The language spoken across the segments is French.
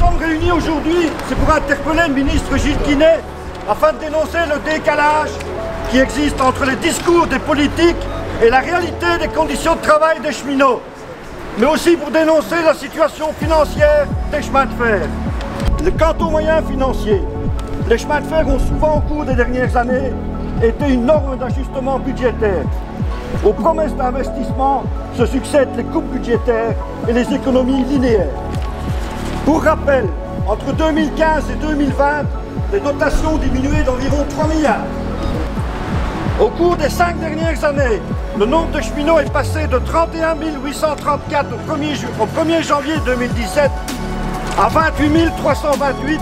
sommes réunis aujourd'hui, c'est pour interpeller le ministre Gilles Quinet afin de dénoncer le décalage qui existe entre les discours des politiques et la réalité des conditions de travail des cheminots, mais aussi pour dénoncer la situation financière des chemins de fer. Quant aux moyens financiers, les chemins de fer ont souvent au cours des dernières années été une norme d'ajustement budgétaire. Aux promesses d'investissement se succèdent les coupes budgétaires et les économies linéaires. Pour rappel, entre 2015 et 2020, les dotations ont diminué d'environ 3 milliards. Au cours des 5 dernières années, le nombre de cheminots est passé de 31 834 au 1er janvier 2017 à 28 328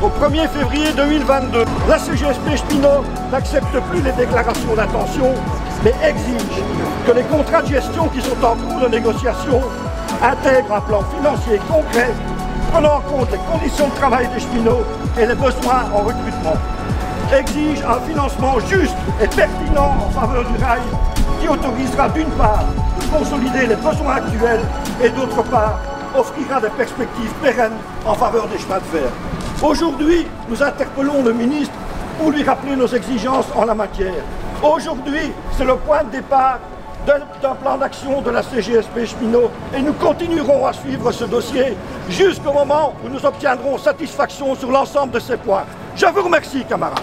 au 1er février 2022. La CGSP Cheminots n'accepte plus les déclarations d'intention, mais exige que les contrats de gestion qui sont en cours de négociation intègrent un plan financier concret prenant en compte les conditions de travail des cheminots et les besoins en recrutement. Exige un financement juste et pertinent en faveur du rail qui autorisera d'une part de consolider les besoins actuels et d'autre part offrira des perspectives pérennes en faveur des chemins de fer. Aujourd'hui, nous interpellons le ministre pour lui rappeler nos exigences en la matière. Aujourd'hui, c'est le point de départ d'un plan d'action de la CGSP Cheminots et nous continuerons à suivre ce dossier jusqu'au moment où nous obtiendrons satisfaction sur l'ensemble de ces points. Je vous remercie, camarades.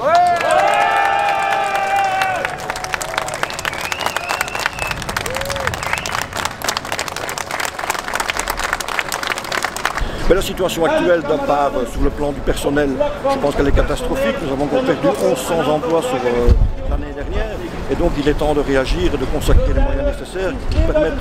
Mais la situation actuelle, d'un part, sur le plan du personnel, je pense qu'elle est catastrophique. Nous avons encore perdu 1100 emplois sur l'année dernière. Et donc, il est temps de réagir et de consacrer les moyens nécessaires qui permettent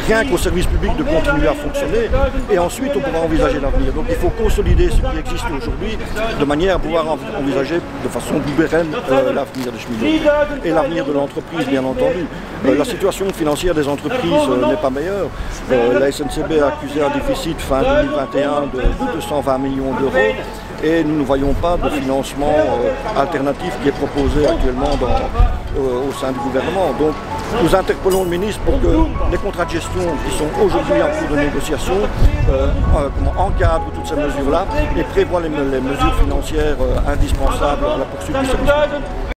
rien qu'au service public de continuer à fonctionner. Et ensuite, on pourra envisager l'avenir. Donc, il faut consolider ce qui existe aujourd'hui de manière à pouvoir envisager de façon pérenne l'avenir des cheminots et l'avenir de l'entreprise, bien entendu. La situation financière des entreprises n'est pas meilleure. La SNCB a accusé un déficit fin 2021 de 220 millions d'euros et nous ne voyons pas de financement alternatif qui est proposé actuellement au sein du gouvernement. Donc nous interpellons le ministre pour que les contrats de gestion qui sont aujourd'hui en cours de négociation encadrent toutes ces mesures-là et prévoient les mesures financières indispensables à la poursuite du service.